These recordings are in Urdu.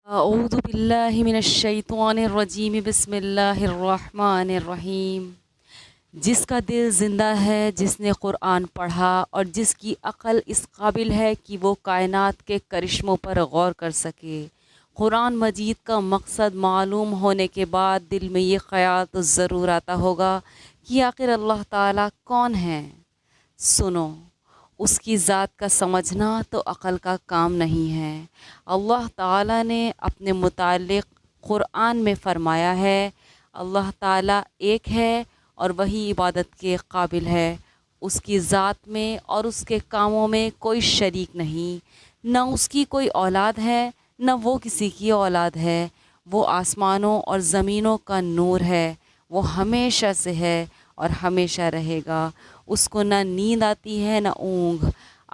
اعوذ باللہ من الشیطان الرجیم بسم اللہ الرحمن الرحیم۔ جس کا دل زندہ ہے، جس نے قرآن پڑھا اور جس کی عقل اس قابل ہے کہ وہ کائنات کے کرشموں پر غور کر سکے، قرآن مجید کا مقصد معلوم ہونے کے بعد دل میں یہ خیال تو ضرور آتا ہوگا کہ آخر اللہ تعالیٰ کون ہے۔ سنو، اس کی ذات کا سمجھنا تو عقل کا کام نہیں ہے۔ اللہ تعالیٰ نے اپنے متعلق قرآن میں فرمایا ہے، اللہ تعالیٰ ایک ہے اور وہی عبادت کے قابل ہے۔ اس کی ذات میں اور اس کے کاموں میں کوئی شریک نہیں، نہ اس کی کوئی اولاد ہے نہ وہ کسی کی اولاد ہے۔ وہ آسمانوں اور زمینوں کا نور ہے، وہ ہمیشہ سے ہے اور ہمیشہ رہے گا۔ اس کو نہ نیند آتی ہے نہ اونگ۔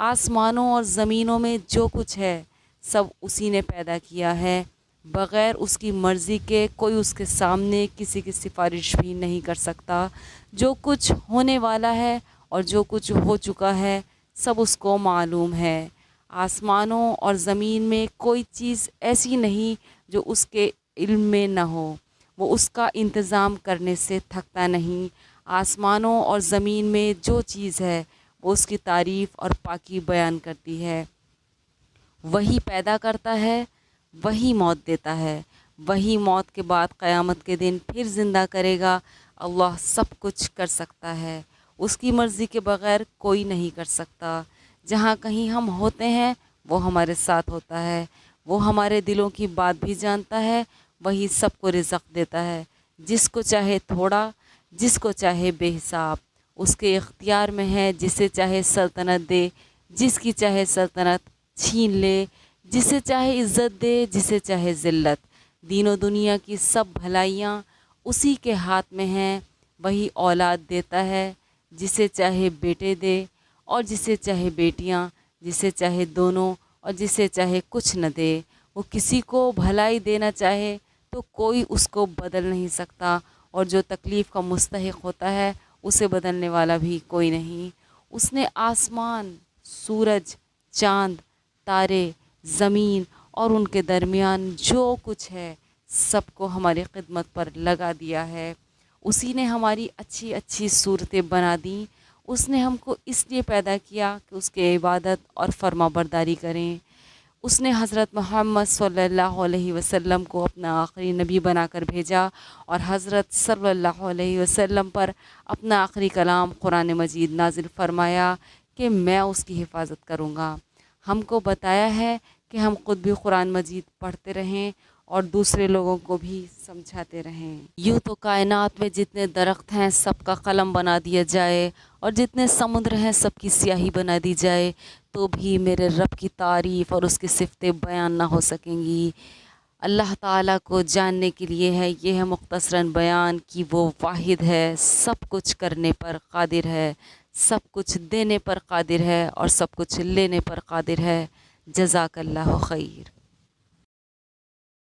آسمانوں اور زمینوں میں جو کچھ ہے سب اسی نے پیدا کیا ہے، بغیر اس کی مرضی کے کوئی اس کے سامنے کسی کی سفارش بھی نہیں کر سکتا۔ جو کچھ ہونے والا ہے اور جو کچھ ہو چکا ہے سب اس کو معلوم ہے۔ آسمانوں اور زمین میں کوئی چیز ایسی نہیں جو اس کے علم میں نہ ہو، وہ اس کا انتظام کرنے سے تھکتا نہیں۔ آسمانوں اور زمین میں جو چیز ہے وہ اس کی تعریف اور پاکی بیان کرتی ہے۔ وہی پیدا کرتا ہے، وہی موت دیتا ہے، وہی موت کے بعد قیامت کے دن پھر زندہ کرے گا۔ اللہ سب کچھ کر سکتا ہے، اس کی مرضی کے بغیر کوئی نہیں کر سکتا۔ جہاں کہیں ہم ہوتے ہیں وہ ہمارے ساتھ ہوتا ہے، وہ ہمارے دلوں کی بات بھی جانتا ہے، وہی سب کو رزق دیتا ہے، جس کو چاہے تھوڑا، جس کو چاہے بے حساب۔ اس کے اختیار میں ہے، جسے چاہے سلطنت دے، جس کی چاہے سلطنت چھین لے، جسے چاہے عزت دے، جسے چاہے ذلت۔ دین و دنیا کی سب بھلائیاں اسی کے ہاتھ میں ہیں۔ وہی اولاد دیتا ہے، جسے چاہے بیٹے دے اور جسے چاہے بیٹیاں، جسے چاہے دونوں اور جسے چاہے کچھ نہ دے۔ وہ کسی کو بھلائی دینا چاہے تو کوئی اس کو بدل نہیں سکتا، اور جو تکلیف کا مستحق ہوتا ہے اسے بدلنے والا بھی کوئی نہیں۔ اس نے آسمان، سورج، چاند، تارے، زمین اور ان کے درمیان جو کچھ ہے سب کو ہماری خدمت پر لگا دیا ہے۔ اسی نے ہماری اچھی اچھی صورتیں بنا دیں۔ اس نے ہم کو اس لیے پیدا کیا کہ اس کے عبادت اور فرما برداری کریں۔ اس نے حضرت محمد صلی اللہ علیہ وسلم کو اپنا آخری نبی بنا کر بھیجا، اور حضرت صلی اللہ علیہ وسلم پر اپنا آخری کلام قرآن مجید نازل فرمایا کہ میں اس کی حفاظت کروں گا۔ ہم کو بتایا ہے کہ ہم خود بھی قرآن مجید پڑھتے رہیں اور دوسرے لوگوں کو بھی سمجھاتے رہیں۔ یوں تو کائنات میں جتنے درخت ہیں سب کا قلم بنا دیا جائے اور جتنے سمندر ہیں سب کی سیاہی بنا دی جائے تو بھی میرے رب کی تعریف اور اس کی صفتیں بیان نہ ہو سکیں گی۔ اللہ تعالیٰ کو جاننے کے لیے ہے یہ ہے مختصراً بیان کہ وہ واحد ہے، سب کچھ کرنے پر قادر ہے، سب کچھ دینے پر قادر ہے اور سب کچھ لینے پر قادر ہے۔ جزاک اللہ خیر۔